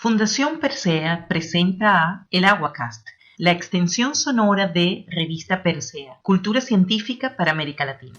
Fundación Persea presenta a El Aguacast, la extensión sonora de Revista Persea, cultura científica para América Latina.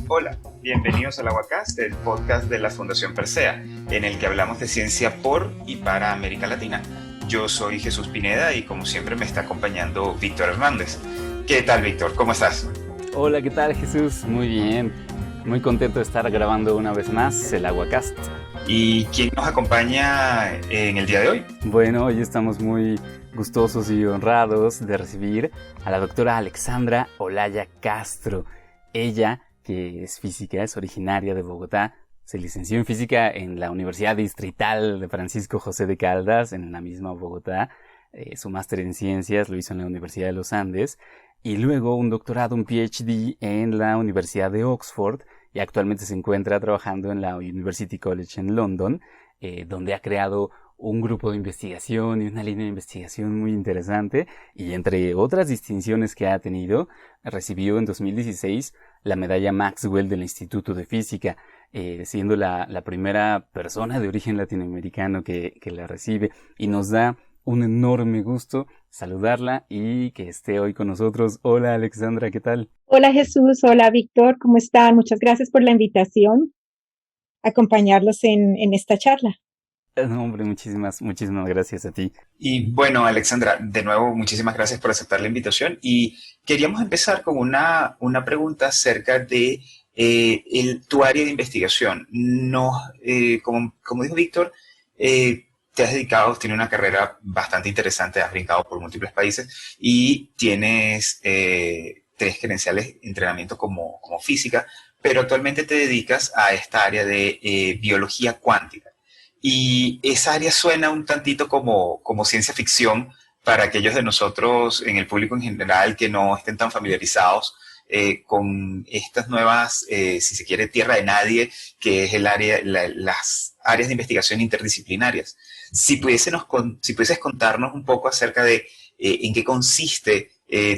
Hola, bienvenidos al Aguacast, el podcast de la Fundación Persea, en el que hablamos de ciencia por y para América Latina. Yo soy Jesús Pineda y como siempre me está acompañando Víctor Hernández. ¿Qué tal, Víctor? ¿Cómo estás? Hola, ¿qué tal, Jesús? Muy bien. Muy contento de estar grabando una vez más el Aguacast. ¿Y quién nos acompaña en el día de hoy? Bueno, hoy estamos muy gustosos y honrados de recibir a la doctora Alexandra Olaya Castro. Ella, que es física, es originaria de Bogotá, se licenció en física en la Universidad Distrital de Francisco José de Caldas, en la misma Bogotá. Su máster en ciencias lo hizo en la Universidad de los Andes y luego un doctorado, un PhD en la Universidad de Oxford, y actualmente se encuentra trabajando en la University College en London, donde ha creado un grupo de investigación y una línea de investigación muy interesante, y entre otras distinciones que ha tenido, recibió en 2016 la medalla Maxwell del Instituto de Física, siendo la primera persona de origen latinoamericano que la recibe, y nos da un enorme gusto saludarla y que esté hoy con nosotros. Hola, Alexandra, ¿qué tal? Hola, Jesús, hola, Víctor, ¿cómo están? Muchas gracias por la invitación a acompañarlos en esta charla. No, hombre, muchísimas gracias a ti. Y bueno, Alexandra, de nuevo, muchísimas gracias por aceptar la invitación. Y queríamos empezar con una pregunta acerca de tu área de investigación. No, como dijo Víctor, te has dedicado, tienes una carrera bastante interesante, has brincado por múltiples países y tienes 3 credenciales de entrenamiento como física, pero actualmente te dedicas a esta área de biología cuántica. Y esa área suena un tantito como ciencia ficción para aquellos de nosotros, en el público en general, que no estén tan familiarizados con estas nuevas, si se quiere, tierra de nadie, que es el área, las áreas de investigación interdisciplinarias. Si pudieses contarnos un poco acerca de en qué consiste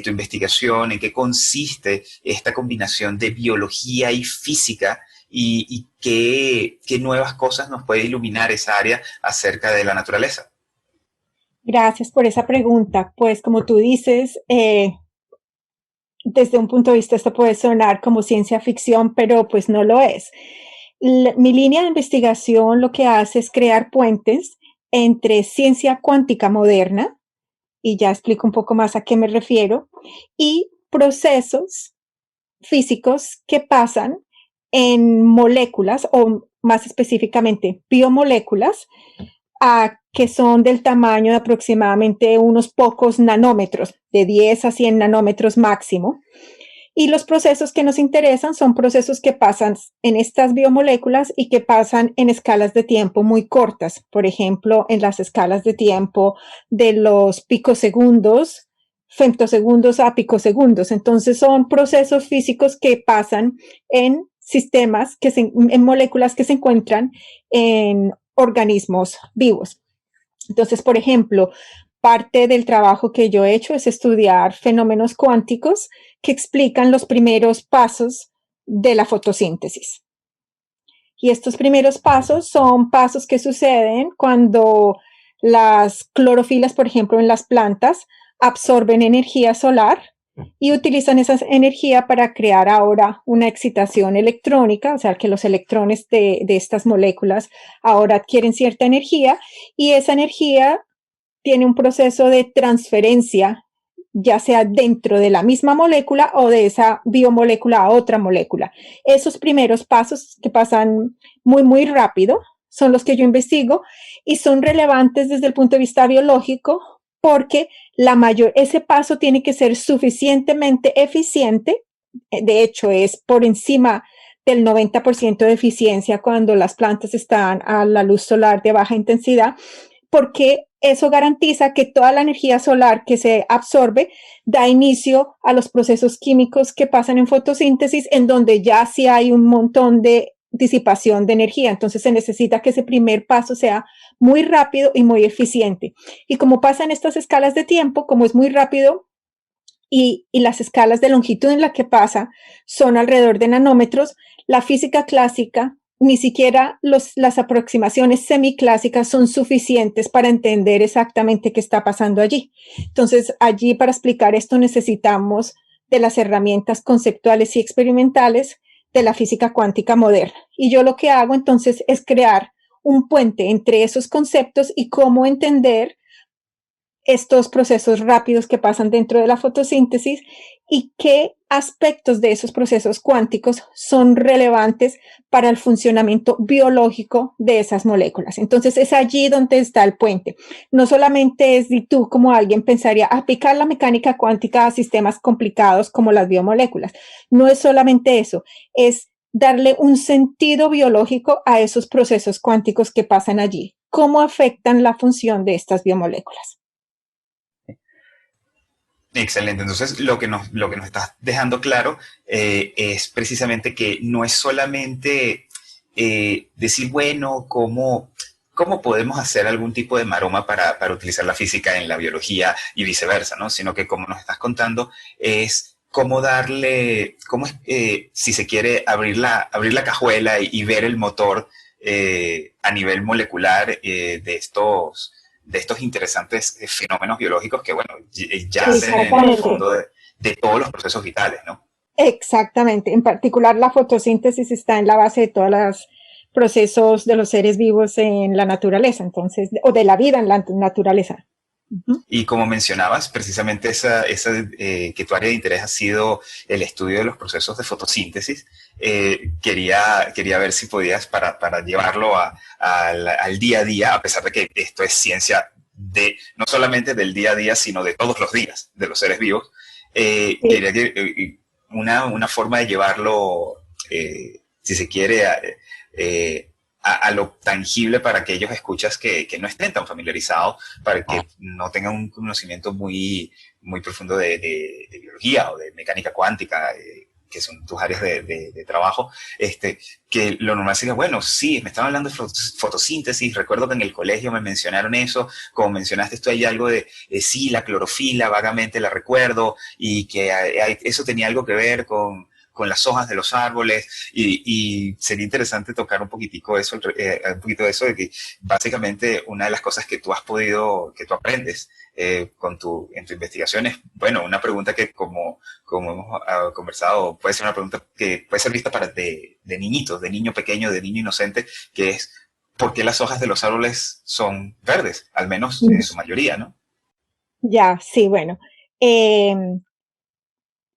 tu investigación, en qué consiste esta combinación de biología y física, y qué nuevas cosas nos puede iluminar esa área acerca de la naturaleza. Gracias por esa pregunta. Pues como tú dices, desde un punto de vista esto puede sonar como ciencia ficción, pero pues no lo es. Mi línea de investigación lo que hace es crear puentes entre ciencia cuántica moderna, y ya explico un poco más a qué me refiero, y procesos físicos que pasan en moléculas, o más específicamente biomoléculas, que son del tamaño de aproximadamente unos pocos nanómetros, de 10 a 100 nanómetros máximo. Y los procesos que nos interesan son procesos que pasan en estas biomoléculas y que pasan en escalas de tiempo muy cortas. Por ejemplo, en las escalas de tiempo de los picosegundos, femtosegundos a picosegundos. Entonces son procesos físicos que pasan en sistemas, en moléculas que se encuentran en organismos vivos. Entonces, por ejemplo, parte del trabajo que yo he hecho es estudiar fenómenos cuánticos que explican los primeros pasos de la fotosíntesis. Y estos primeros pasos son pasos que suceden cuando las clorofilas, por ejemplo, en las plantas, absorben energía solar y utilizan esa energía para crear ahora una excitación electrónica, o sea, que los electrones de estas moléculas ahora adquieren cierta energía, y esa energía tiene un proceso de transferencia, ya sea dentro de la misma molécula o de esa biomolécula a otra molécula. Esos primeros pasos que pasan muy, muy rápido son los que yo investigo y son relevantes desde el punto de vista biológico porque ese paso tiene que ser suficientemente eficiente. De hecho, es por encima del 90% de eficiencia cuando las plantas están a la luz solar de baja intensidad, porque eso garantiza que toda la energía solar que se absorbe da inicio a los procesos químicos que pasan en fotosíntesis, en donde ya sí hay un montón de disipación de energía. Entonces se necesita que ese primer paso sea muy rápido y muy eficiente. Y como pasa en estas escalas de tiempo, como es muy rápido y las escalas de longitud en la que pasa son alrededor de nanómetros, la física clásica, ni siquiera las aproximaciones semiclásicas son suficientes para entender exactamente qué está pasando allí. Entonces, allí para explicar esto necesitamos de las herramientas conceptuales y experimentales de la física cuántica moderna. Y yo lo que hago entonces es crear un puente entre esos conceptos y cómo entender estos procesos rápidos que pasan dentro de la fotosíntesis y qué aspectos de esos procesos cuánticos son relevantes para el funcionamiento biológico de esas moléculas. Entonces es allí donde está el puente. No solamente es de tú como alguien pensaría aplicar la mecánica cuántica a sistemas complicados como las biomoléculas. No es solamente eso, es darle un sentido biológico a esos procesos cuánticos que pasan allí. ¿Cómo afectan la función de estas biomoléculas? Excelente. Entonces, lo que nos estás dejando claro es precisamente que no es solamente decir, bueno, ¿cómo podemos hacer algún tipo de maroma para utilizar la física en la biología y viceversa, ¿no? Sino que, como nos estás contando, es cómo darle, si se quiere, abrir la cajuela y ver el motor a nivel molecular de estos interesantes fenómenos biológicos que, bueno, yacen en el fondo de todos los procesos vitales, ¿no? Exactamente. En particular, la fotosíntesis está en la base de todos los procesos de los seres vivos en la naturaleza, entonces, o de la vida en la naturaleza. Y como mencionabas, precisamente que tu área de interés ha sido el estudio de los procesos de fotosíntesis. Quería ver si podías, para llevarlo al día a día, a pesar de que esto es ciencia no solamente del día a día, sino de todos los días de los seres vivos. Quería que una forma de llevarlo, si se quiere, a lo tangible para aquellos escuchas que no estén tan familiarizados, para que no tengan un conocimiento muy, muy profundo de biología o de mecánica cuántica, que son tus áreas de trabajo, que lo normal sería, bueno, sí, me estaban hablando de fotosíntesis, recuerdo que en el colegio me mencionaron eso, como mencionaste esto, hay algo de sí, la clorofila, vagamente la recuerdo, y que eso tenía algo que ver con las hojas de los árboles, y sería interesante tocar un poquito de eso, de que básicamente una de las cosas que tú aprendes en tu investigación es, bueno, una pregunta que como hemos conversado, puede ser una pregunta que puede ser vista de niñitos, de niño pequeño, de niño inocente, que es, ¿por qué las hojas de los árboles son verdes? Al menos en su mayoría, ¿no? Ya, sí, bueno.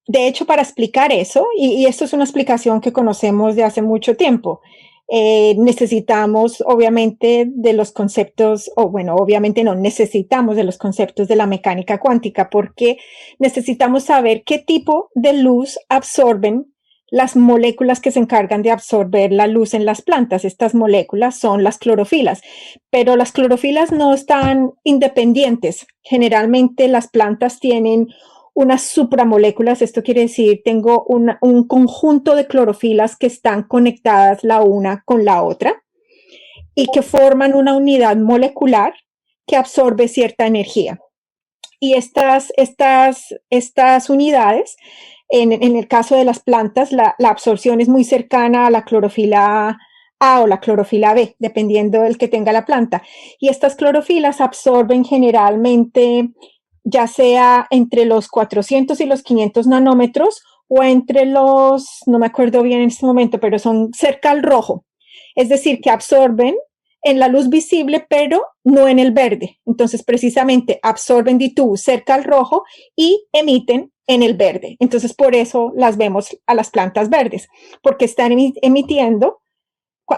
De hecho, para explicar eso, y esto es una explicación que conocemos de hace mucho tiempo, necesitamos obviamente de los conceptos, obviamente no, necesitamos de los conceptos de la mecánica cuántica, porque necesitamos saber qué tipo de luz absorben las moléculas que se encargan de absorber la luz en las plantas. Estas moléculas son las clorofilas, pero las clorofilas no están independientes. Generalmente las plantas tienen unas supramoléculas, esto quiere decir, tengo un conjunto de clorofilas que están conectadas la una con la otra y que forman una unidad molecular que absorbe cierta energía. Y estas unidades, en el caso de las plantas, la absorción es muy cercana a la clorofila A o la clorofila B, dependiendo del que tenga la planta. Y estas clorofilas absorben generalmente ya sea entre los 400 y los 500 nanómetros o entre no me acuerdo bien en este momento, pero son cerca al rojo. Es decir, que absorben en la luz visible, pero no en el verde. Entonces, precisamente, absorben cerca al rojo y emiten en el verde. Entonces, por eso las vemos a las plantas verdes, porque están emitiendo.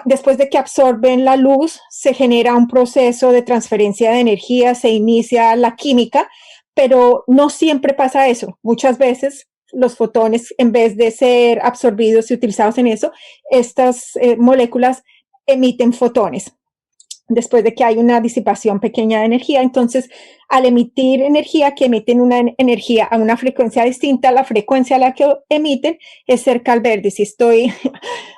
Después de que absorben la luz, se genera un proceso de transferencia de energía, se inicia la química, pero no siempre pasa eso. Muchas veces los fotones, en vez de ser absorbidos y utilizados en eso, estas moléculas emiten fotones. Después de que hay una disipación pequeña de energía, entonces al emitir energía, que emiten una energía a una frecuencia distinta, la frecuencia a la que emiten es cerca al verde. Si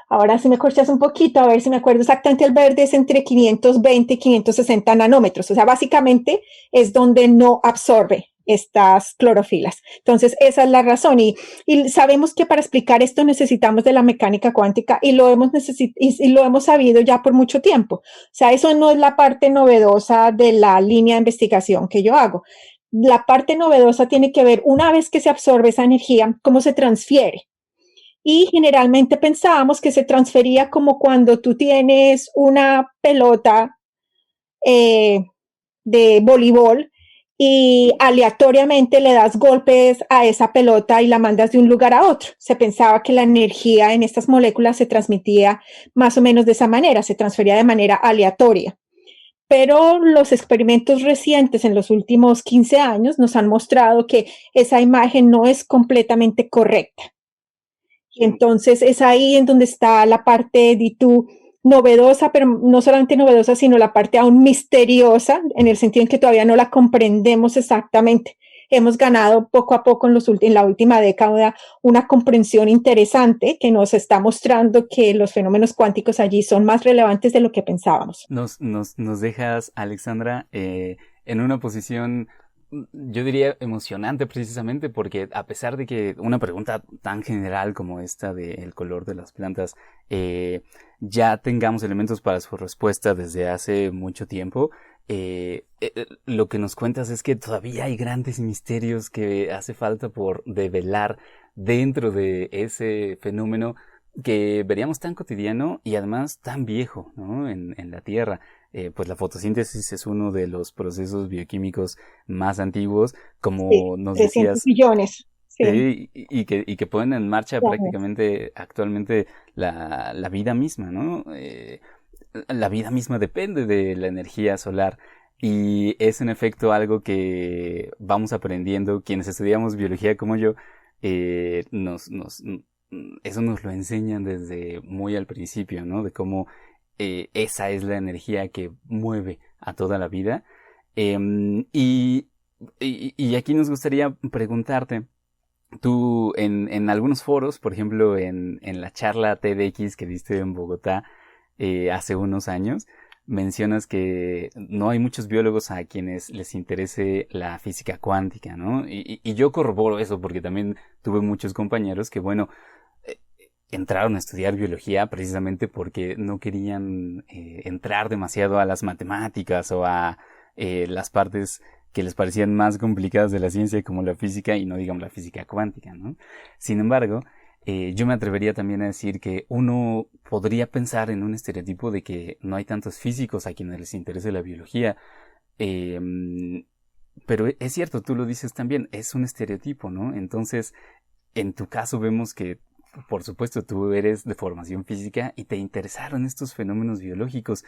ahora si me corchas un poquito, a ver si me acuerdo exactamente, el verde es entre 520 y 560 nanómetros, o sea, básicamente es donde no absorbe, estas clorofilas. Entonces, esa es la razón. Y sabemos que para explicar esto necesitamos de la mecánica cuántica y lo hemos sabido ya por mucho tiempo. O sea, eso no es la parte novedosa de la línea de investigación que yo hago. La parte novedosa tiene que ver, una vez que se absorbe esa energía, cómo se transfiere. Y generalmente pensábamos que se transfería como cuando tú tienes una pelota de voleibol y aleatoriamente le das golpes a esa pelota y la mandas de un lugar a otro. Se pensaba que la energía en estas moléculas se transmitía más o menos de esa manera, se transfería de manera aleatoria. Pero los experimentos recientes en los últimos 15 años nos han mostrado que esa imagen no es completamente correcta. Y entonces es ahí en donde está la parte de tú novedosa, pero no solamente novedosa, sino la parte aún misteriosa, en el sentido en que todavía no la comprendemos exactamente. Hemos ganado poco a poco en la última década una comprensión interesante que nos está mostrando que los fenómenos cuánticos allí son más relevantes de lo que pensábamos. Nos dejas, Alexandra, en una posición, yo diría, emocionante precisamente porque a pesar de que una pregunta tan general como esta del color de las plantas, ya tengamos elementos para su respuesta desde hace mucho tiempo, lo que nos cuentas es que todavía hay grandes misterios que hace falta por develar dentro de ese fenómeno que veríamos tan cotidiano y además tan viejo, ¿no? En la Tierra. Pues la fotosíntesis es uno de los procesos bioquímicos más antiguos, como sí, nos 300 decías. millones. Sí. Y que ponen en marcha prácticamente actualmente la vida misma, ¿no? La vida misma depende de la energía solar y es en efecto algo que vamos aprendiendo quienes estudiamos biología como yo, eso nos lo enseñan desde muy al principio, ¿no? De cómo esa es la energía que mueve a toda la vida. Y aquí nos gustaría preguntarte, tú en algunos foros, por ejemplo en la charla TEDx que diste en Bogotá hace unos años, mencionas que no hay muchos biólogos a quienes les interese la física cuántica, ¿no? Y yo corroboro eso porque también tuve muchos compañeros que, bueno, entraron a estudiar biología precisamente porque no querían entrar demasiado a las matemáticas o a las partes que les parecían más complicadas de la ciencia como la física y no digamos la física cuántica, ¿no? Sin embargo, yo me atrevería también a decir que uno podría pensar en un estereotipo de que no hay tantos físicos a quienes les interese la biología, pero es cierto, tú lo dices también, es un estereotipo, ¿no? Entonces, en tu caso vemos que, por supuesto, tú eres de formación física y te interesaron estos fenómenos biológicos.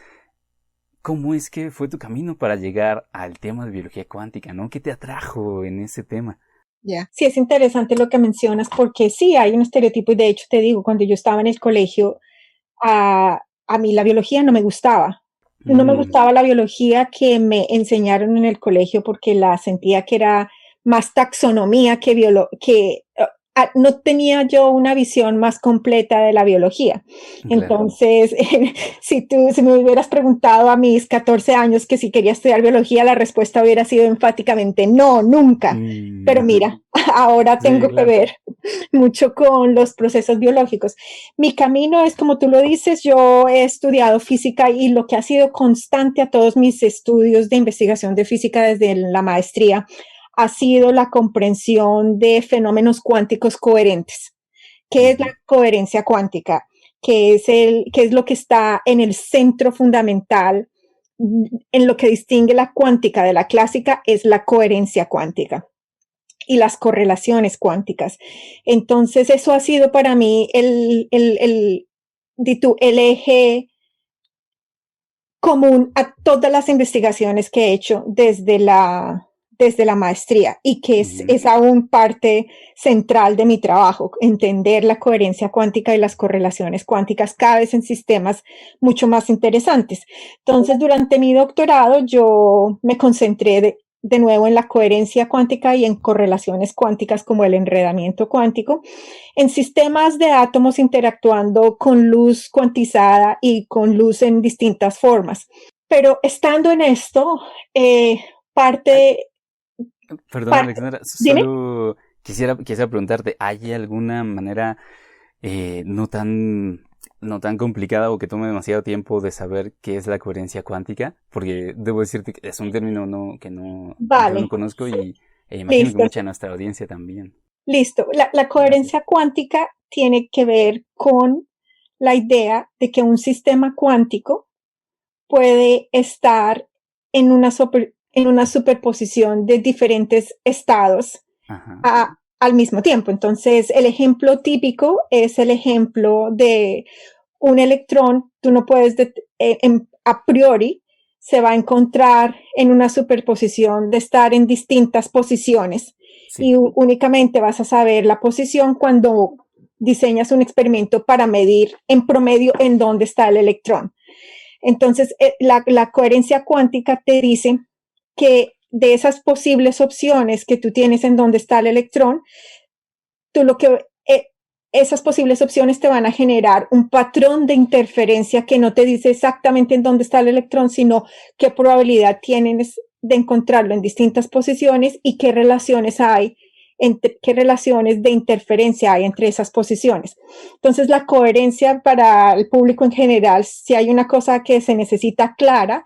¿Cómo es que fue tu camino para llegar al tema de biología cuántica, ¿no? ¿Qué te atrajo en ese tema? Sí, es interesante lo que mencionas porque sí hay un estereotipo y de hecho te digo, cuando yo estaba en el colegio, a mí la biología no me gustaba. No me gustaba la biología que me enseñaron en el colegio porque la sentía que era más taxonomía que no tenía yo una visión más completa de la biología. Claro. Entonces, si me hubieras preguntado a mis 14 años que si quería estudiar biología, la respuesta hubiera sido enfáticamente no, nunca. Pero mira, ahora tengo que ver mucho con los procesos biológicos. Mi camino es, como tú lo dices, yo he estudiado física y lo que ha sido constante a todos mis estudios de investigación de física desde la maestría ha sido la comprensión de fenómenos cuánticos coherentes. ¿Qué es la coherencia cuántica? ¿Qué es lo que está en el centro fundamental? En lo que distingue la cuántica de la clásica es la coherencia cuántica y las correlaciones cuánticas. Entonces, eso ha sido para mí el eje común a todas las investigaciones que he hecho desde la maestría y que es aún parte central de mi trabajo, entender la coherencia cuántica y las correlaciones cuánticas cada vez en sistemas mucho más interesantes. Entonces, durante mi doctorado yo me concentré de nuevo en la coherencia cuántica y en correlaciones cuánticas como el enredamiento cuántico, en sistemas de átomos interactuando con luz cuantizada y con luz en distintas formas. Pero estando en esto, parte Perdón, Parte, Alexandra, dime. solo quisiera preguntarte, ¿hay alguna manera no tan complicada o que tome demasiado tiempo de saber qué es la coherencia cuántica? Porque debo decirte que es un término que yo no Vale, conozco e imagino que listo, mucha de nuestra audiencia también. listo. La Gracias. coherencia cuántica tiene que ver con la idea de que un sistema cuántico puede estar en una superposición de diferentes estados Ajá. al mismo tiempo. Entonces, el ejemplo típico es el ejemplo de un electrón. Tú no puedes, a priori, se va a encontrar en una superposición de estar en distintas posiciones Sí. y únicamente vas a saber la posición cuando diseñas un experimento para medir en promedio en dónde está el electrón. Entonces, la coherencia cuántica te dice que de esas posibles opciones que tú tienes en dónde está el electrón, tú lo que esas posibles opciones te van a generar un patrón de interferencia que no te dice exactamente en dónde está el electrón, sino qué probabilidad tienes de encontrarlo en distintas posiciones y qué relaciones hay, qué relaciones de interferencia hay entre esas posiciones. Entonces, la coherencia para el público en general, si hay una cosa que se necesita clara,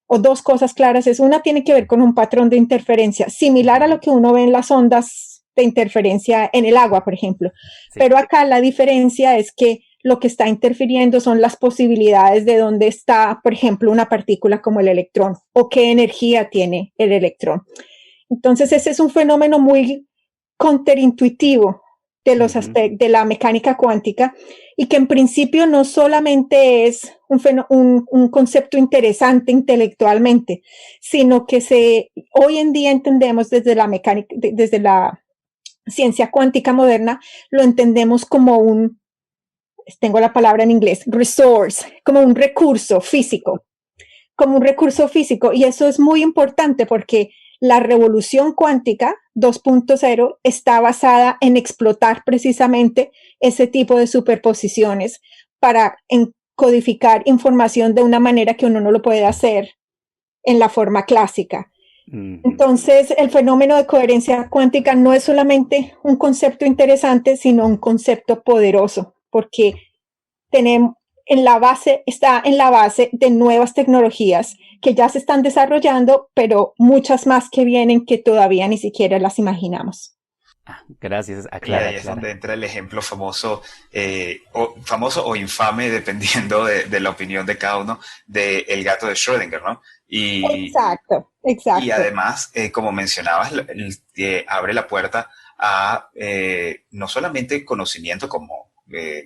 o dos cosas claras, es una tiene que ver con un patrón de interferencia similar a Ujú. lo que uno ve en las ondas de interferencia en el agua, por ejemplo. Sí. Pero acá la diferencia es que lo que está interfiriendo son las posibilidades de dónde está, por ejemplo, una partícula como el electrón o qué energía tiene el electrón. Entonces, ese es un fenómeno muy contraintuitivo de los Ujú. aspectos de la mecánica cuántica y que en principio no solamente es un concepto interesante intelectualmente, sino que hoy en día entendemos desde la mecánica, desde la ciencia cuántica moderna, lo entendemos como tengo la palabra en inglés, resource, como un recurso físico. Y eso es muy importante porque la revolución cuántica 2.0 está basada en explotar precisamente ese tipo de superposiciones para encodificar información de una manera que uno no lo puede hacer en la forma clásica. Ujú. Entonces, el fenómeno de coherencia cuántica no es solamente un concepto interesante, sino un concepto poderoso, porque tenemos está en la base de nuevas tecnologías que ya se están desarrollando, pero muchas más que vienen que todavía ni siquiera las imaginamos. Gracias, Y aclara, ahí es aclara. donde entra el ejemplo famoso, famoso o infame, dependiendo de la opinión de cada uno, de el gato de Schrödinger, ¿no? Exacto, Y exacto. además, como mencionabas, abre la puerta a no solamente conocimiento como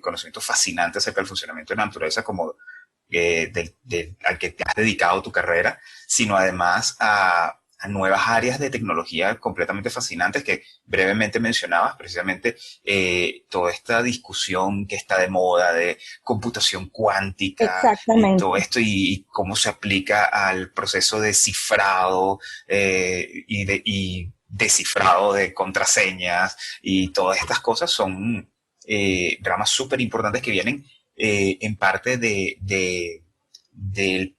conocimiento fascinante acerca del funcionamiento de la naturaleza como al que te has dedicado tu carrera, sino además a nuevas áreas de tecnología completamente fascinantes que brevemente mencionabas, precisamente toda esta discusión que está de moda de computación cuántica, todo Exactamente. esto y cómo se aplica al proceso de cifrado y descifrado de contraseñas y todas estas cosas son ramas súper importantes que vienen en parte de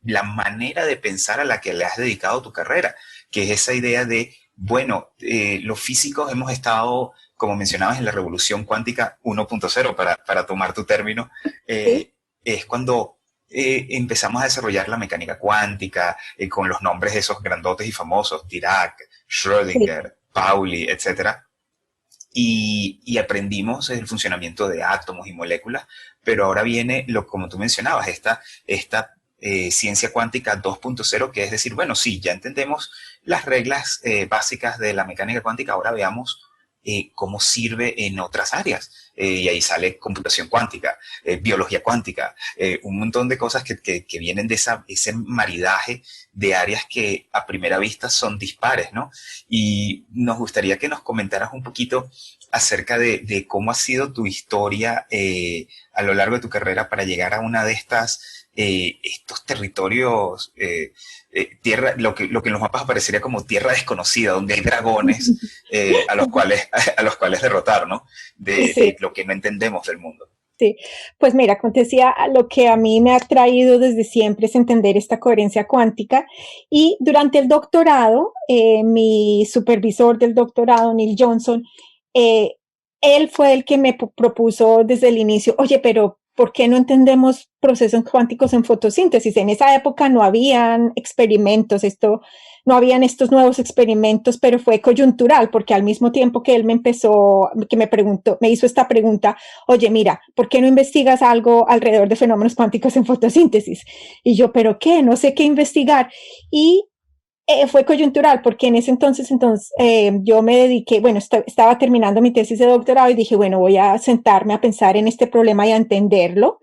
la manera de pensar a la que le has dedicado tu carrera, que es esa idea de, bueno, los físicos hemos estado, como mencionabas, en la revolución cuántica 1.0, para tomar tu término, Sí, es cuando empezamos a desarrollar la mecánica cuántica con los nombres de esos grandotes y famosos, Dirac, sí, Schrödinger, Pauli, etcétera, y aprendimos el funcionamiento de átomos y moléculas, pero ahora viene, como tú mencionabas, esta ciencia cuántica 2.0, que es decir, bueno, sí, ya entendemos las reglas básicas de la mecánica cuántica, ahora veamos cómo sirve en otras áreas. Y ahí sale computación cuántica, biología cuántica, un montón de cosas que vienen de ese maridaje de áreas que a primera vista son dispares, ¿no? Y nos gustaría que nos comentaras un poquito acerca de cómo ha sido tu historia a lo largo de tu carrera para llegar a una de estos territorios, lo que en los mapas aparecería como tierra desconocida, donde hay dragones a los cuales derrotar, ¿no? De sí. lo que no entendemos del mundo. Sí, pues mira, como te decía, lo que a mí me ha traído desde siempre es entender esta coherencia cuántica y durante el doctorado, mi supervisor del doctorado, Neil Johnson, eh, él fue el que me propuso desde el inicio, oye, pero ¿por qué no entendemos procesos cuánticos en fotosíntesis? En esa época no habían experimentos, no habían estos nuevos experimentos, pero fue coyuntural, porque al mismo tiempo que él me preguntó, me hizo esta pregunta, oye, mira, ¿por qué no investigas algo alrededor de fenómenos cuánticos en fotosíntesis? Y yo, ¿pero qué? No sé qué investigar. Y fue coyuntural, porque en ese entonces yo me dediqué, bueno, estaba terminando mi tesis de doctorado y dije, bueno, voy a sentarme a pensar en este problema y a entenderlo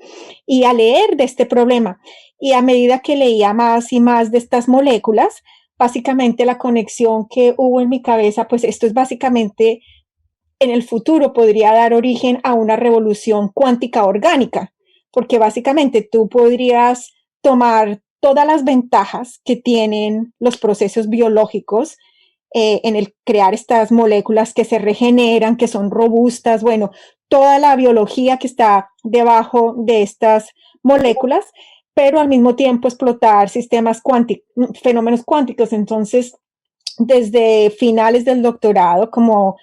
y a leer de este problema. Y a medida que leía más y más de estas moléculas, básicamente la conexión que hubo en mi cabeza, pues esto es básicamente en el futuro podría dar origen a una revolución cuántica orgánica, porque básicamente tú podrías tomar todas las ventajas que tienen los procesos biológicos en el crear estas moléculas que se regeneran, que son robustas, bueno, toda la biología que está debajo de estas moléculas, pero al mismo tiempo explotar sistemas cuánticos, fenómenos cuánticos. Entonces, desde finales del doctorado, como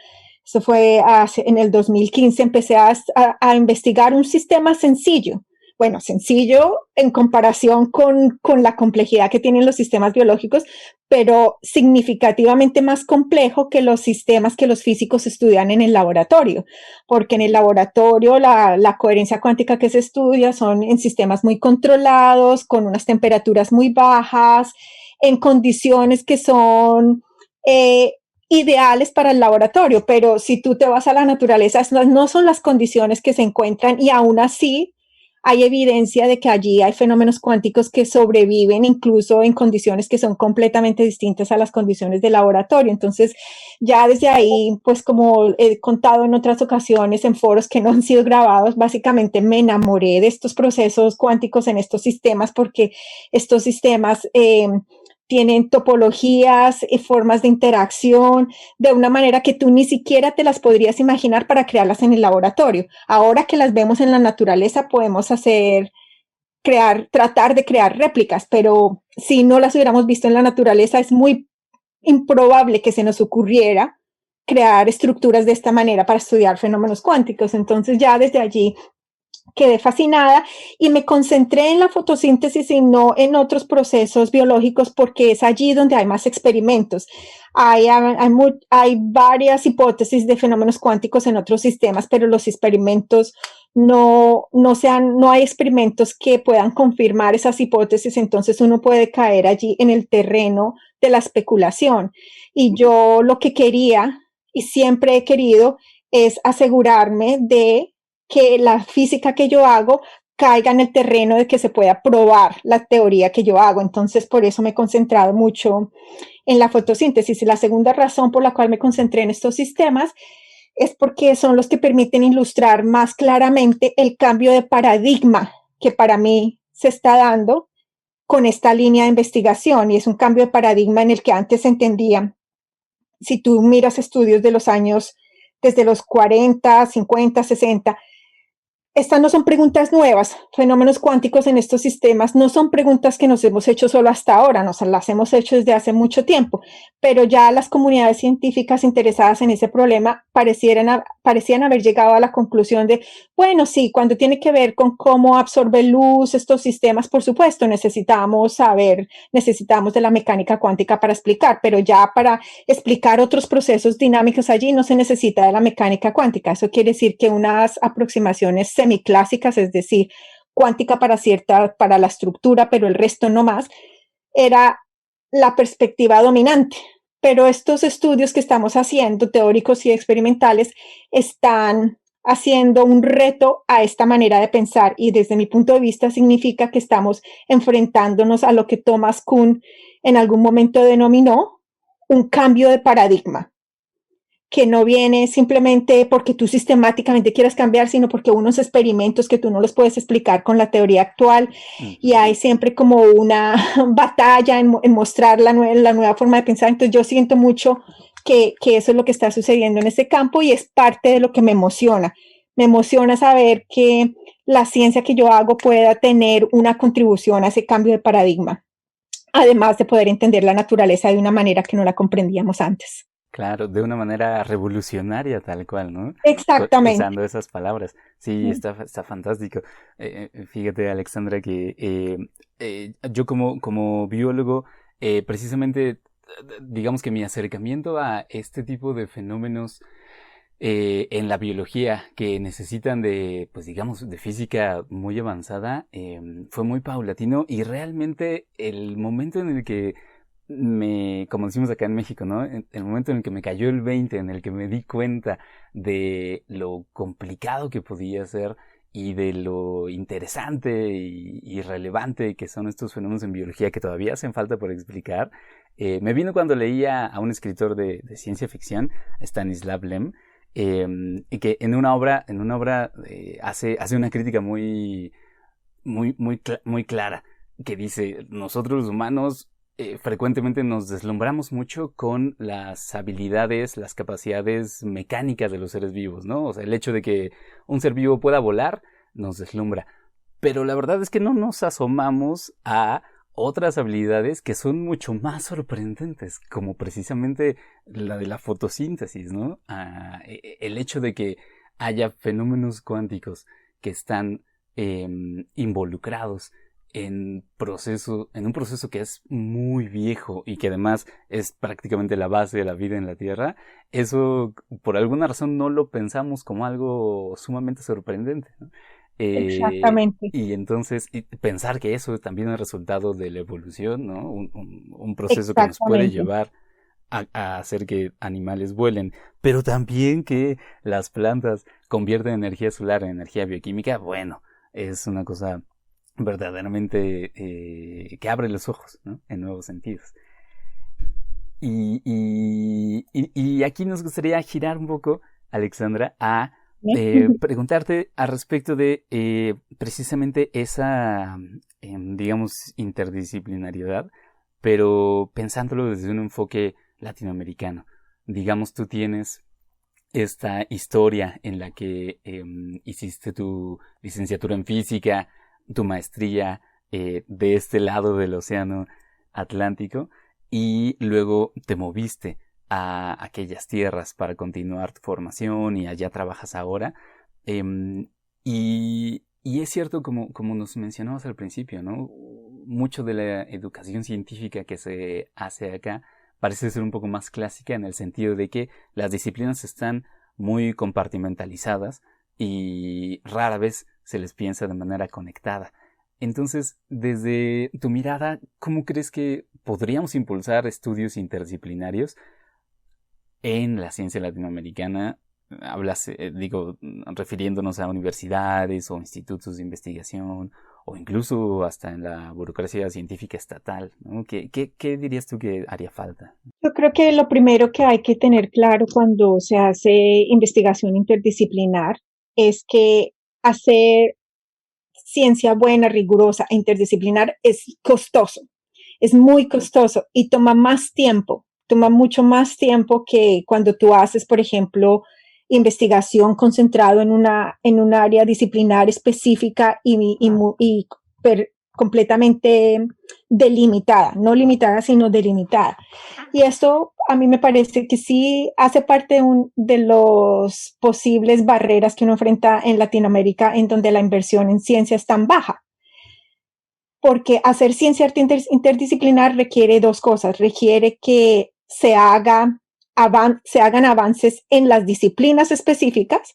eso fue en el 2015, empecé a investigar un sistema sencillo. Bueno, sencillo en comparación con la complejidad que tienen los sistemas biológicos, pero significativamente más complejo que los sistemas que los físicos estudian en el laboratorio, porque en el laboratorio la coherencia cuántica que se estudia son en sistemas muy controlados, con unas temperaturas muy bajas, en condiciones que son ideales para el laboratorio, pero si tú te vas a la naturaleza, no son las condiciones que se encuentran y aún así hay evidencia de que allí hay fenómenos cuánticos que sobreviven incluso en condiciones que son completamente distintas a las condiciones del laboratorio. Entonces, ya desde ahí, pues como he contado en otras ocasiones en foros que no han sido grabados, básicamente me enamoré de estos procesos cuánticos en estos sistemas porque estos sistemas tienen topologías y formas de interacción de una manera que tú ni siquiera te las podrías imaginar para crearlas en el laboratorio. Ahora que las vemos en la naturaleza podemos tratar de crear réplicas, pero si no las hubiéramos visto en la naturaleza es muy improbable que se nos ocurriera crear estructuras de esta manera para estudiar fenómenos cuánticos. Entonces ya desde allí quedé fascinada y me concentré en la fotosíntesis y no en otros procesos biológicos porque es allí donde hay más experimentos. Hay varias hipótesis de fenómenos cuánticos en otros sistemas, pero los experimentos no hay experimentos que puedan confirmar esas hipótesis, entonces uno puede caer allí en el terreno de la especulación. Y yo lo que quería y siempre he querido es asegurarme de que la física que yo hago caiga en el terreno de que se pueda probar la teoría que yo hago. Entonces, por eso me he concentrado mucho en la fotosíntesis. Y la segunda razón por la cual me concentré en estos sistemas es porque son los que permiten ilustrar más claramente el cambio de paradigma que para mí se está dando con esta línea de investigación. Y es un cambio de paradigma en el que antes se entendía, si tú miras estudios de los años desde los 40, 50, 60, estas no son preguntas nuevas. Fenómenos cuánticos en estos sistemas no son preguntas que nos hemos hecho solo hasta ahora, nos las hemos hecho desde hace mucho tiempo, pero ya las comunidades científicas interesadas en ese problema parecían haber llegado a la conclusión de, bueno, sí, cuando tiene que ver con cómo absorbe luz estos sistemas, por supuesto, necesitamos de la mecánica cuántica para explicar, pero ya para explicar otros procesos dinámicos allí no se necesita de la mecánica cuántica. Eso quiere decir que unas aproximaciones semiclásicas, es decir, cuántica para la estructura, pero el resto no más, era la perspectiva dominante. Pero estos estudios que estamos haciendo, teóricos y experimentales, están haciendo un reto a esta manera de pensar y desde mi punto de vista significa que estamos enfrentándonos a lo que Thomas Kuhn en algún momento denominó un cambio de paradigma, que no viene simplemente porque tú sistemáticamente quieras cambiar, sino porque unos experimentos que tú no los puedes explicar con la teoría actual y hay siempre como una batalla en mostrar la nueva forma de pensar. Entonces yo siento mucho que eso es lo que está sucediendo en ese campo y es parte de lo que me emociona. Me emociona saber que la ciencia que yo hago pueda tener una contribución a ese cambio de paradigma, además de poder entender la naturaleza de una manera que no la comprendíamos antes. Claro, de una manera revolucionaria tal cual, ¿no? Exactamente. Usando esas palabras. Sí, está fantástico. Fíjate, Alexandra, que yo como biólogo, precisamente, digamos que mi acercamiento a este tipo de fenómenos en la biología que necesitan de, pues digamos, de física muy avanzada, fue muy paulatino y realmente el momento en el que como decimos acá en México, ¿no? El momento en el que me cayó el 20, en el que me di cuenta de lo complicado que podía ser y de lo interesante y relevante que son estos fenómenos en biología que todavía hacen falta por explicar, me vino cuando leía a un escritor de ciencia ficción, Stanislav Lem, y que en una obra hace una crítica muy clara, que dice, nosotros los humanos frecuentemente nos deslumbramos mucho con las habilidades, las capacidades mecánicas de los seres vivos, ¿no? O sea, el hecho de que un ser vivo pueda volar nos deslumbra. Pero la verdad es que no nos asomamos a otras habilidades que son mucho más sorprendentes, como precisamente la de la fotosíntesis, ¿no? El hecho de que haya fenómenos cuánticos que están involucrados en un proceso que es muy viejo y que además es prácticamente la base de la vida en la Tierra, eso por alguna razón no lo pensamos como algo sumamente sorprendente, ¿no? Exactamente. Y entonces pensar que eso también es resultado de la evolución, ¿no? Un proceso que nos puede llevar a hacer que animales vuelen, pero también que las plantas convierten energía solar en energía bioquímica, bueno, es una cosa verdaderamente que abre los ojos, ¿no? En nuevos sentidos. Y aquí nos gustaría girar un poco, Alexandra, a preguntarte al respecto de precisamente esa, digamos, interdisciplinariedad, pero pensándolo desde un enfoque latinoamericano. Digamos, tú tienes esta historia en la que hiciste tu licenciatura en física, tu maestría de este lado del océano Atlántico, y luego te moviste a aquellas tierras para continuar tu formación y allá trabajas ahora. Y es cierto, como nos mencionabas al principio, ¿no? Mucho de la educación científica que se hace acá parece ser un poco más clásica en el sentido de que las disciplinas están muy compartimentalizadas y rara vez se les piensa de manera conectada. Entonces, desde tu mirada, ¿cómo crees que podríamos impulsar estudios interdisciplinarios en la ciencia latinoamericana? Hablas, refiriéndonos a universidades o institutos de investigación o incluso hasta en la burocracia científica estatal, ¿no? ¿Qué dirías tú que haría falta? Yo creo que lo primero que hay que tener claro cuando se hace investigación interdisciplinar es que hacer ciencia buena, rigurosa e interdisciplinar es costoso, es muy costoso y toma más tiempo, toma mucho más tiempo que cuando tú haces, por ejemplo, investigación concentrado en un área disciplinar específica completamente delimitada, no limitada, sino delimitada. Y esto a mí me parece que sí hace parte de los posibles barreras que uno enfrenta en Latinoamérica, en donde la inversión en ciencia es tan baja. Porque hacer ciencia interdisciplinar requiere dos cosas. Requiere que se hagan avances en las disciplinas específicas.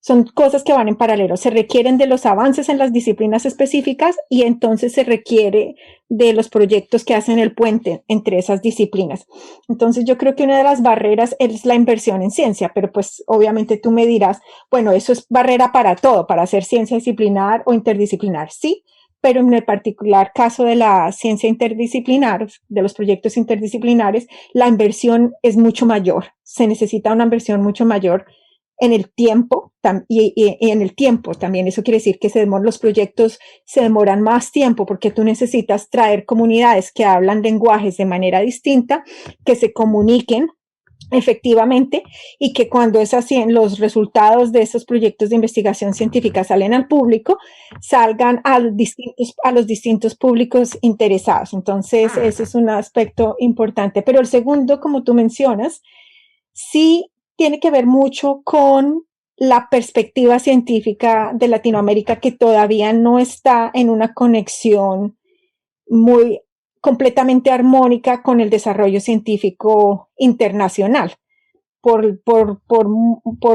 Son cosas que van en paralelo. Se requieren de los avances en las disciplinas específicas y entonces se requiere de los proyectos que hacen el puente entre esas disciplinas. Entonces yo creo que una de las barreras es la inversión en ciencia, pero pues obviamente tú me dirás, bueno, eso es barrera para todo, para hacer ciencia disciplinar o interdisciplinar, sí, pero en el particular caso de la ciencia interdisciplinar, de los proyectos interdisciplinares, la inversión es mucho mayor. Se necesita una inversión mucho mayor en el tiempo y en el tiempo también. Eso quiere decir que los proyectos se demoran más tiempo porque tú necesitas traer comunidades que hablan lenguajes de manera distinta, que se comuniquen efectivamente, y que cuando los resultados de esos proyectos de investigación científica salen al público, salgan a los distintos públicos interesados. Entonces, ese es un aspecto importante. Pero el segundo, como tú mencionas, sí tiene que ver mucho con la perspectiva científica de Latinoamérica, que todavía no está en una conexión muy completamente armónica con el desarrollo científico internacional, por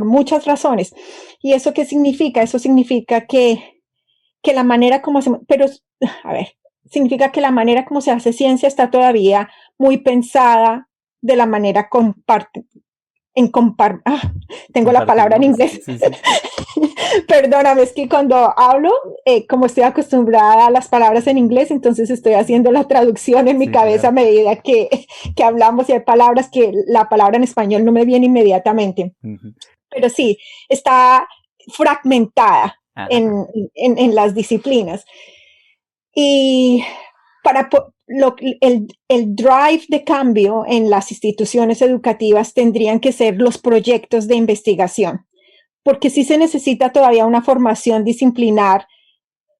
muchas razones. ¿Y eso qué significa? Eso significa que la manera como se, pero, a ver, significa que la manera como se hace ciencia está todavía muy pensada de la manera tengo la palabra en inglés. Sí, sí. Perdóname, es que cuando hablo, como estoy acostumbrada a las palabras en inglés, entonces estoy haciendo la traducción en mi cabeza, claro, a medida que hablamos, y hay palabras que la palabra en español no me viene inmediatamente. Pero sí, está fragmentada en las disciplinas. Y el drive de cambio en las instituciones educativas tendrían que ser los proyectos de investigación, porque sí se necesita todavía una formación disciplinar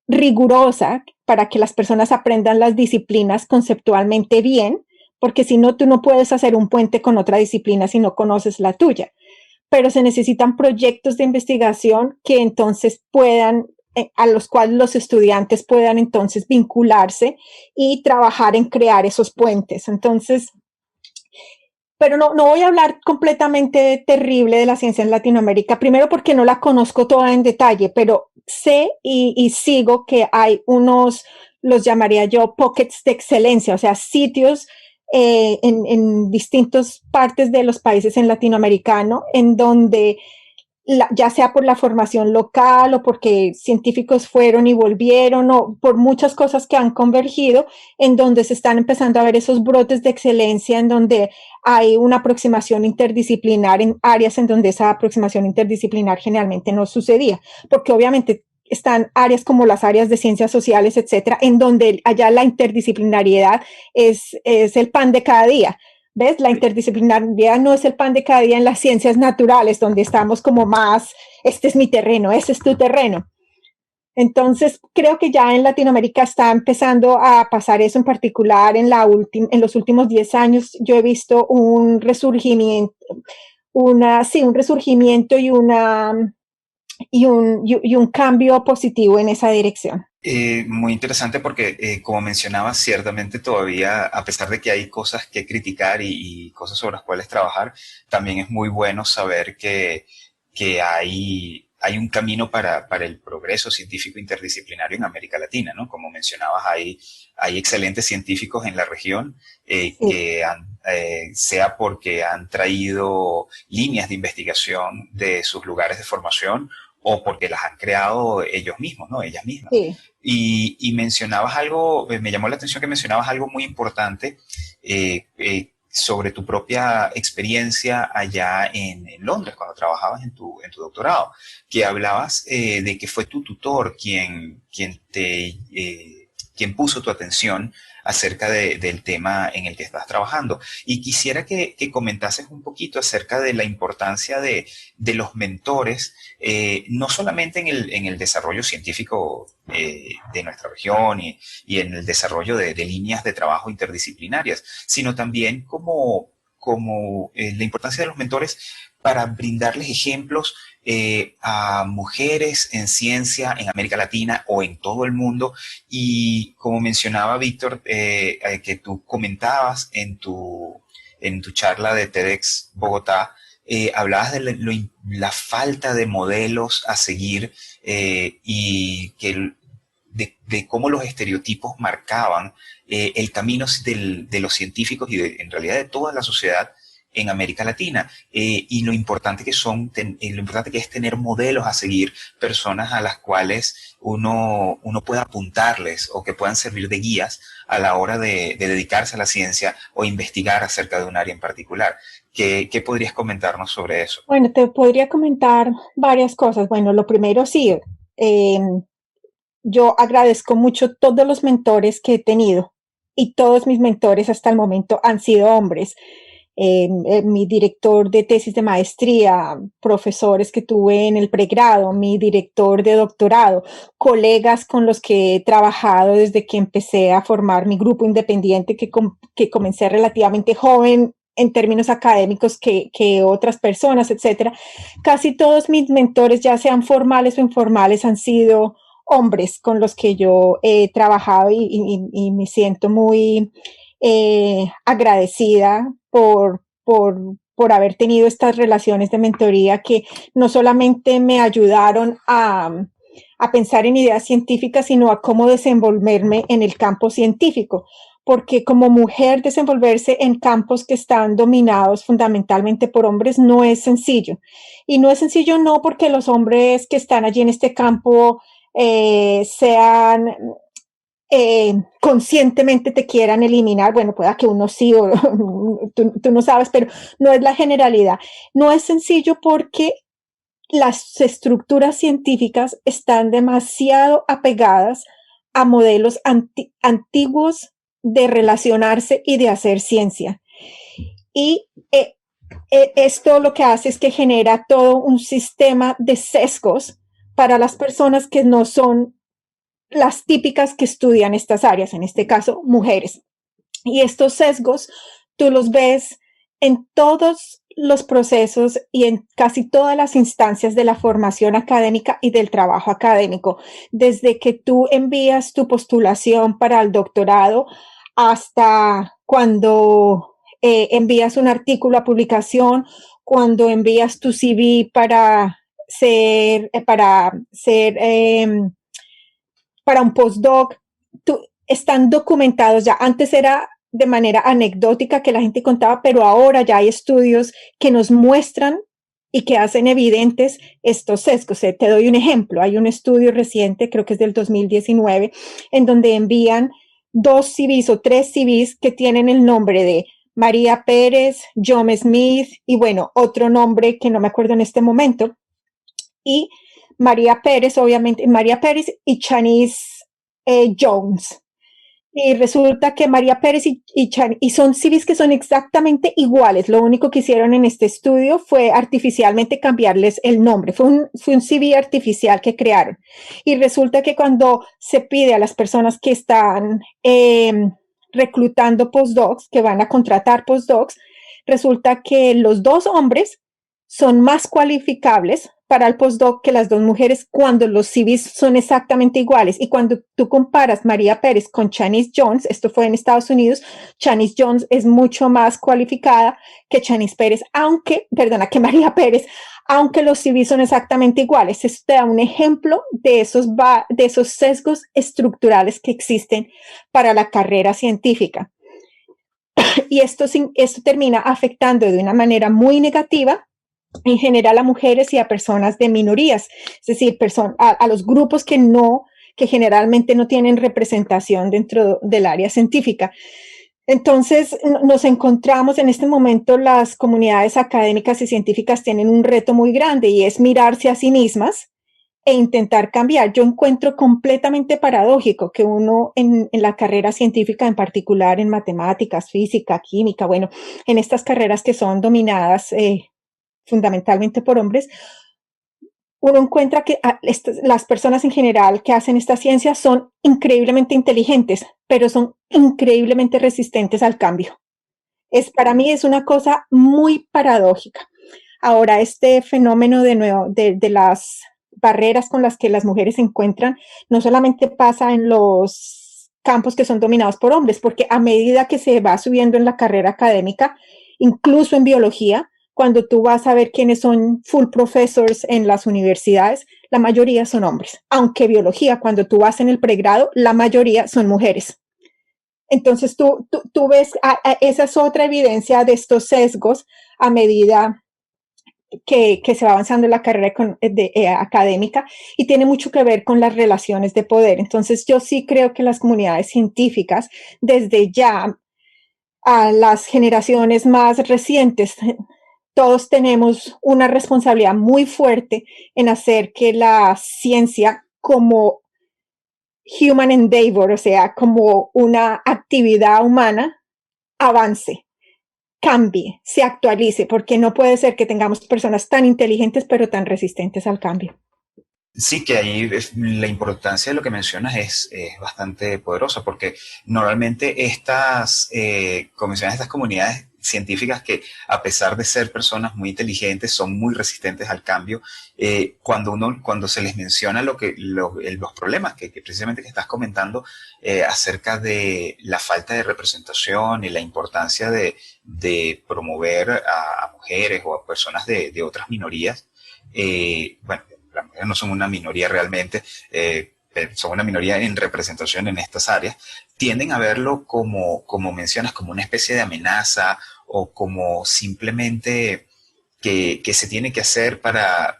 rigurosa para que las personas aprendan las disciplinas conceptualmente bien, porque si no, tú no puedes hacer un puente con otra disciplina si no conoces la tuya. Pero se necesitan proyectos de investigación que entonces a los cuales los estudiantes puedan entonces vincularse y trabajar en crear esos puentes. Entonces, pero no voy a hablar completamente terrible de la ciencia en Latinoamérica, primero porque no la conozco toda en detalle, pero sé y sigo que hay los llamaría yo pockets de excelencia, o sea, sitios en distintas partes de los países en latinoamericano en donde ya sea por la formación local o porque científicos fueron y volvieron o por muchas cosas que han convergido, en donde se están empezando a ver esos brotes de excelencia, en donde hay una aproximación interdisciplinar en áreas en donde esa aproximación interdisciplinar generalmente no sucedía, porque obviamente están áreas como las áreas de ciencias sociales, etcétera, en donde allá la interdisciplinariedad es el pan de cada día. ¿Ves? La interdisciplinariedad no es el pan de cada día en las ciencias naturales, donde estamos como más, este es mi terreno, ese es tu terreno. Entonces, creo que ya en Latinoamérica está empezando a pasar eso, en particular en los últimos 10 años. Yo he visto un resurgimiento, un resurgimiento y un cambio positivo en esa dirección. Muy interesante porque, como mencionaba, ciertamente todavía, a pesar de que hay cosas que criticar y cosas sobre las cuales trabajar, también es muy bueno saber que hay un camino para el progreso científico interdisciplinario en América Latina, ¿no? Como mencionabas, hay excelentes científicos en la región que sea porque han traído líneas de investigación de sus lugares de formación o porque las han creado ellos mismos, ¿no? Ellas mismas. Sí. Y mencionabas algo, me llamó la atención que mencionabas algo muy importante sobre tu propia experiencia allá en Londres, cuando trabajabas en tu doctorado, que hablabas de que fue tu tutor quien puso tu atención acerca del tema en el que estás trabajando. Y quisiera que comentases un poquito acerca de la importancia de los mentores, no solamente en el desarrollo científico de nuestra región y en el desarrollo de líneas de trabajo interdisciplinarias, sino también como la importancia de los mentores para brindarles ejemplos a mujeres en ciencia en América Latina o en todo el mundo. Y como mencionaba Víctor, que tú comentabas en tu charla de TEDx Bogotá, hablabas de la falta de modelos a seguir y que de cómo los estereotipos marcaban el camino de los científicos y en realidad de toda la sociedad en América Latina, y lo importante que es tener modelos a seguir, personas a las cuales uno pueda apuntarles o que puedan servir de guías a la hora de dedicarse a la ciencia o investigar acerca de un área en particular. ¿Qué podrías comentarnos sobre eso? Bueno, te podría comentar varias cosas. Bueno, lo primero sí, yo agradezco mucho todos los mentores que he tenido y todos mis mentores hasta el momento han sido hombres. mi director de tesis de maestría, profesores que tuve en el pregrado, mi director de doctorado, colegas con los que he trabajado desde que empecé a formar mi grupo independiente, que comencé relativamente joven en términos académicos que otras personas, etcétera. Casi todos mis mentores, ya sean formales o informales, han sido hombres con los que yo he trabajado y me siento muy agradecida por haber tenido estas relaciones de mentoría que no solamente me ayudaron a pensar en ideas científicas, sino a cómo desenvolverme en el campo científico. Porque como mujer desenvolverse en campos que están dominados fundamentalmente por hombres no es sencillo. Y no es sencillo no porque los hombres que están allí en este campo sean conscientemente te quieran eliminar. Bueno, pueda que uno sí o tú no sabes, pero no es la generalidad. No es sencillo porque las estructuras científicas están demasiado apegadas a modelos antiguos de relacionarse y de hacer ciencia. Y esto lo que hace es que genera todo un sistema de sesgos para las personas que no son las típicas que estudian estas áreas, en este caso, mujeres. Y estos sesgos tú los ves en todos los procesos y en casi todas las instancias de la formación académica y del trabajo académico, desde que tú envías tu postulación para el doctorado hasta cuando envías un artículo a publicación, cuando envías tu CV para un postdoc, están documentados ya. Antes era de manera anecdótica que la gente contaba, pero ahora ya hay estudios que nos muestran y que hacen evidentes estos sesgos. Te doy un ejemplo. Hay un estudio reciente, creo que es del 2019, en donde envían 2 CVs o 3 CVs que tienen el nombre de María Pérez, John Smith y bueno, otro nombre que no me acuerdo en este momento. Y María Pérez, obviamente, María Pérez y Chanis Jones. Y resulta que María Pérez y son CVs que son exactamente iguales. Lo único que hicieron en este estudio fue artificialmente cambiarles el nombre. Fue un CV artificial que crearon. Y resulta que cuando se pide a las personas que están reclutando postdocs, que van a contratar postdocs, resulta que los 2 hombres son más cualificables para el postdoc que las 2 mujeres cuando los CVs son exactamente iguales. Y cuando tú comparas María Pérez con Chanis Jones, esto fue en Estados Unidos, Chanis Jones es mucho más cualificada que Chanis Pérez, que María Pérez, aunque los CVs son exactamente iguales. Esto te da un ejemplo de esos sesgos estructurales que existen para la carrera científica. Y esto termina afectando de una manera muy negativa en general a mujeres y a personas de minorías, es decir, a los grupos que generalmente no tienen representación dentro del área científica. Entonces nos encontramos en este momento, las comunidades académicas y científicas tienen un reto muy grande y es mirarse a sí mismas e intentar cambiar. Yo encuentro completamente paradójico que uno en la carrera científica, en particular en matemáticas, física, química, bueno, en estas carreras que son dominadas fundamentalmente por hombres, uno encuentra que las personas en general que hacen esta ciencia son increíblemente inteligentes, pero son increíblemente resistentes al cambio. Para mí es una cosa muy paradójica. Ahora, este fenómeno de las barreras con las que las mujeres se encuentran, no solamente pasa en los campos que son dominados por hombres, porque a medida que se va subiendo en la carrera académica, incluso en biología, cuando tú vas a ver quiénes son full professors en las universidades, la mayoría son hombres. Aunque biología, cuando tú vas en el pregrado, la mayoría son mujeres. Entonces tú ves, esa es otra evidencia de estos sesgos a medida que se va avanzando en la carrera académica y tiene mucho que ver con las relaciones de poder. Entonces yo sí creo que las comunidades científicas, desde ya a las generaciones más recientes, todos tenemos una responsabilidad muy fuerte en hacer que la ciencia como human endeavor, o sea, como una actividad humana, avance. cambie, se actualice, porque no puede ser que tengamos personas tan inteligentes pero tan resistentes al cambio. Sí, que ahí la importancia de lo que mencionas es bastante poderosa, porque normalmente como mencionas, estas comunidades científicas que, a pesar de ser personas muy inteligentes, son muy resistentes al cambio. Cuando se les menciona los problemas que precisamente que estás comentando, acerca de la falta de representación y la importancia de promover a mujeres o a personas de otras minorías, bueno, las mujeres no son una minoría realmente, son una minoría en representación en estas áreas, tienden a verlo como mencionas, como una especie de amenaza o como simplemente que se tiene que hacer para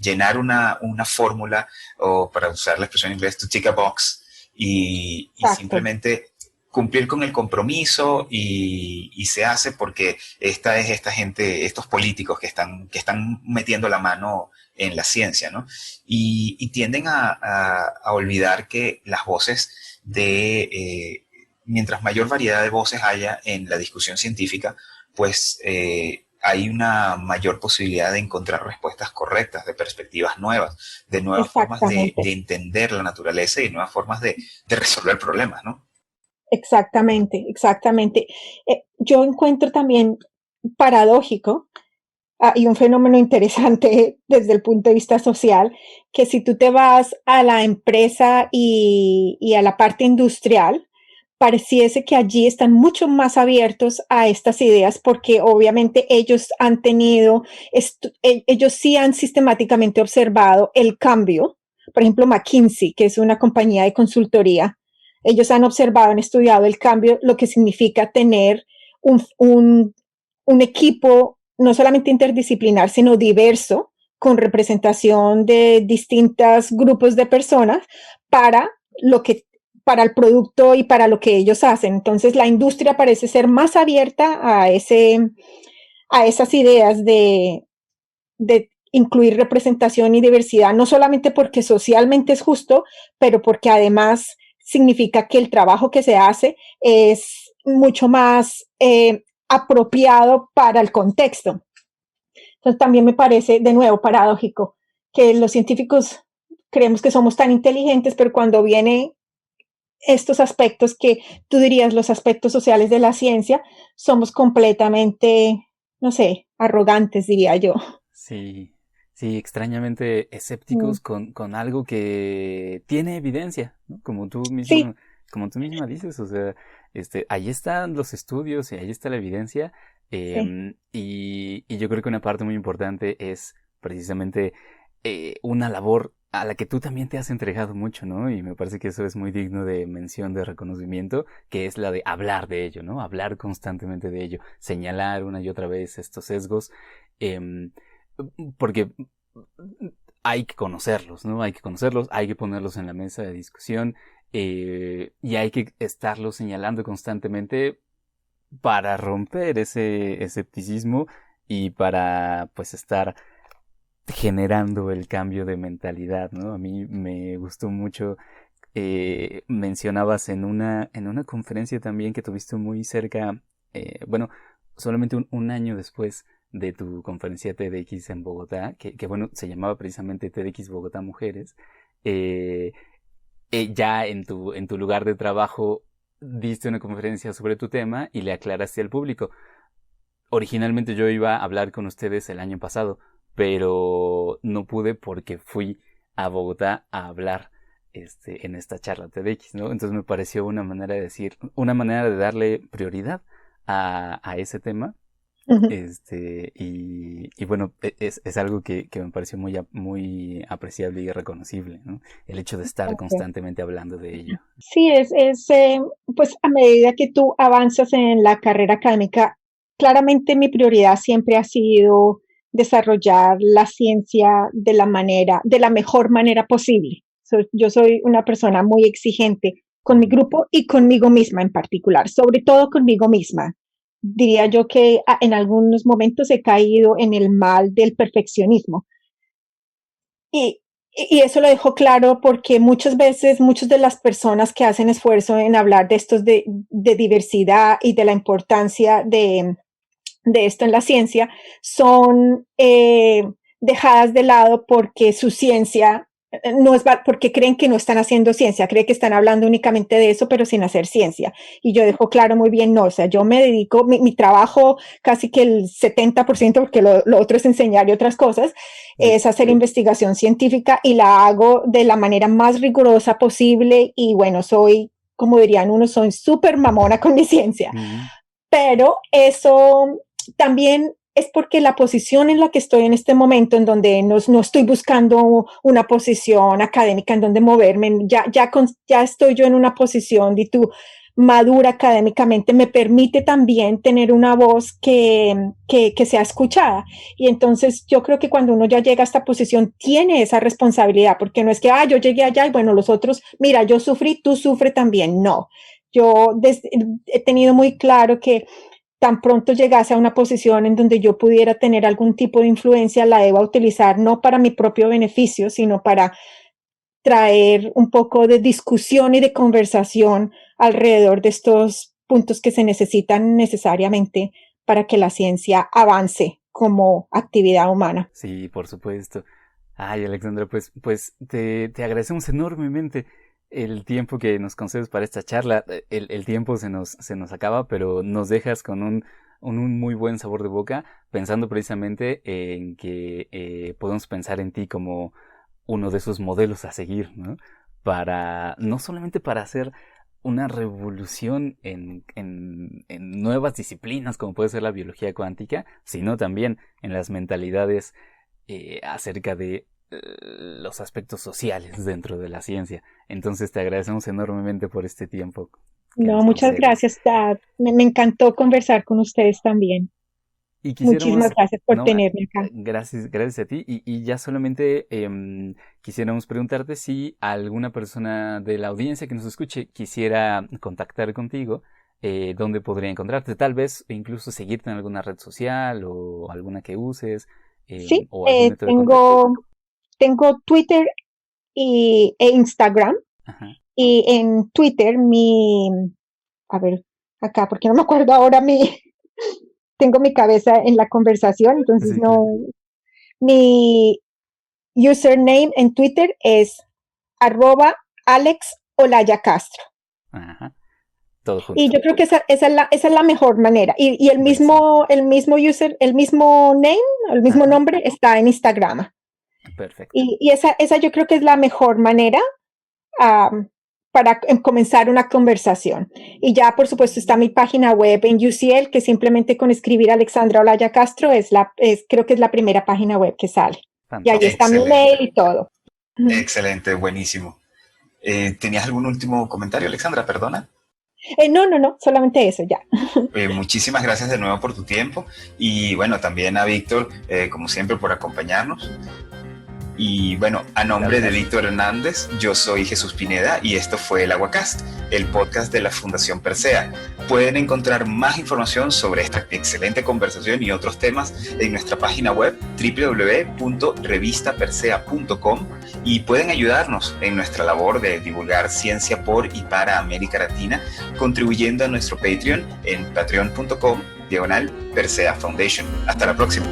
llenar una fórmula, o para usar la expresión en inglés, to tick a box, y simplemente cumplir con el compromiso y se hace porque esta gente, estos políticos que están metiendo la mano en la ciencia, ¿no? Y tienden a olvidar que las voces mientras mayor variedad de voces haya en la discusión científica, pues hay una mayor posibilidad de encontrar respuestas correctas, de perspectivas nuevas, de nuevas formas de entender la naturaleza y nuevas formas de resolver problemas, ¿no? Exactamente. Yo encuentro también paradójico y un fenómeno interesante desde el punto de vista social, que si tú te vas a la empresa y a la parte industrial, pareciese que allí están mucho más abiertos a estas ideas porque obviamente ellos ellos sí han sistemáticamente observado el cambio. Por ejemplo, McKinsey, que es una compañía de consultoría, ellos han observado, han estudiado el cambio, lo que significa tener un equipo no solamente interdisciplinar, sino diverso, con representación de distintos grupos de personas para el producto y para lo que ellos hacen. Entonces, la industria parece ser más abierta a esas ideas de incluir representación y diversidad, no solamente porque socialmente es justo, pero porque además significa que el trabajo que se hace es mucho más apropiado para el contexto. Entonces también me parece, de nuevo, paradójico que los científicos creemos que somos tan inteligentes, pero cuando vienen estos aspectos que tú dirías los aspectos sociales de la ciencia, somos completamente, no sé, arrogantes, diría yo. Sí, extrañamente escépticos con algo que tiene evidencia, ¿no? Como tú misma dices, o sea, ahí están los estudios y ahí está la evidencia, y yo creo que una parte muy importante es precisamente una labor a la que tú también te has entregado mucho, ¿no? Y me parece que eso es muy digno de mención, de reconocimiento, que es la de hablar de ello, ¿no? Hablar constantemente de ello, señalar una y otra vez estos sesgos, porque hay que conocerlos, ¿no? Hay que ponerlos en la mesa de discusión, y hay que estarlos señalando constantemente para romper ese escepticismo y para, pues, estar generando el cambio de mentalidad, ¿no? A mí me gustó mucho, mencionabas en una conferencia también que tuviste muy cerca, bueno, solamente un año después de tu conferencia TEDx en Bogotá, que bueno, se llamaba precisamente TEDx Bogotá Mujeres. Ya en tu lugar de trabajo diste una conferencia sobre tu tema y le aclaraste al público. Originalmente yo iba a hablar con ustedes el año pasado, pero no pude porque fui a Bogotá a hablar en esta charla TEDx, ¿no? Entonces me pareció una manera de darle prioridad a ese tema. Uh-huh. Y bueno, es algo que me pareció muy apreciable y reconocible, ¿no? El hecho de estar constantemente hablando de ello. Sí, pues a medida que tú avanzas en la carrera académica, claramente mi prioridad siempre ha sido desarrollar la ciencia de la mejor manera posible. Yo soy una persona muy exigente con mi grupo y conmigo misma en particular, sobre todo conmigo misma. Diría yo que en algunos momentos he caído en el mal del perfeccionismo. Y Y eso lo dejo claro porque muchas veces, muchas de las personas que hacen esfuerzo en hablar de estos de diversidad y de la importancia de esto en la ciencia son dejadas de lado porque su ciencia no es porque creen que no están haciendo ciencia, creen que están hablando únicamente de eso, pero sin hacer ciencia. Y yo dejo claro muy bien, no, o sea, yo me dedico, mi trabajo casi que el 70%, porque lo otro es enseñar y otras cosas, es hacer investigación científica y la hago de la manera más rigurosa posible y bueno, soy, como dirían uno, soy súper mamona con mi ciencia. Pero eso también es porque la posición en la que estoy en este momento, en donde no estoy buscando una posición académica en donde moverme, ya estoy yo en una posición de madura académicamente, me permite también tener una voz que sea escuchada. Y entonces yo creo que cuando uno ya llega a esta posición, tiene esa responsabilidad, porque no es que, yo llegué allá y bueno, los otros, mira, yo sufrí, tú sufres también. No, yo he tenido muy claro que tan pronto llegase a una posición en donde yo pudiera tener algún tipo de influencia, la deba utilizar no para mi propio beneficio, sino para traer un poco de discusión y de conversación alrededor de estos puntos que se necesitan necesariamente para que la ciencia avance como actividad humana. Sí, por supuesto. Ay, Alexandra, pues te agradecemos enormemente el tiempo que nos concedes para esta charla. El tiempo se nos acaba, pero nos dejas con un muy buen sabor de boca, pensando precisamente en que podemos pensar en ti como uno de esos modelos a seguir, ¿no? No solamente para hacer una revolución en nuevas disciplinas, como puede ser la biología cuántica, sino también en las mentalidades acerca de los aspectos sociales dentro de la ciencia. Entonces te agradecemos enormemente por este tiempo. No, muchas gracias, Tad. Me encantó conversar con ustedes también. Y muchísimas gracias por tenerme acá. Gracias a ti. Y ya solamente quisiéramos preguntarte si alguna persona de la audiencia que nos escuche quisiera contactar contigo, ¿dónde podría encontrarte? Tal vez incluso seguirte en alguna red social o alguna que uses. Sí, o algún método de contacto. Tengo Twitter e Instagram. Ajá. Y en Twitter a ver, acá, porque no me acuerdo ahora tengo mi cabeza en la conversación, entonces sí, no. Mi username en Twitter es @AlexOlayaCastro. Ajá. Todo junto. Y yo creo que esa es la mejor manera. Y el mismo nombre está en Instagram. Perfecto. Y esa yo creo que es la mejor manera para comenzar una conversación. Y ya, por supuesto, está mi página web en UCL, que simplemente con escribir Alexandra Olaya Castro creo que es la primera página web que sale. Fantástico. Y ahí está mi mail y todo. Excelente, buenísimo. ¿Tenías algún último comentario, Alexandra? Perdona. No, solamente eso, ya. Muchísimas gracias de nuevo por tu tiempo y bueno, también a Víctor, como siempre, por acompañarnos. Y bueno, a nombre de Víctor Hernández, yo soy Jesús Pineda y esto fue el Aguacast, el podcast de la Fundación Persea. Pueden encontrar más información sobre esta excelente conversación y otros temas en nuestra página web www.revistapersea.com y pueden ayudarnos en nuestra labor de divulgar ciencia por y para América Latina contribuyendo a nuestro Patreon en patreon.com/Persea Foundation. Hasta la próxima.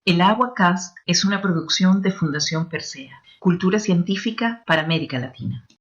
El Aguacast es una producción de Fundación Persea, cultura científica para América Latina.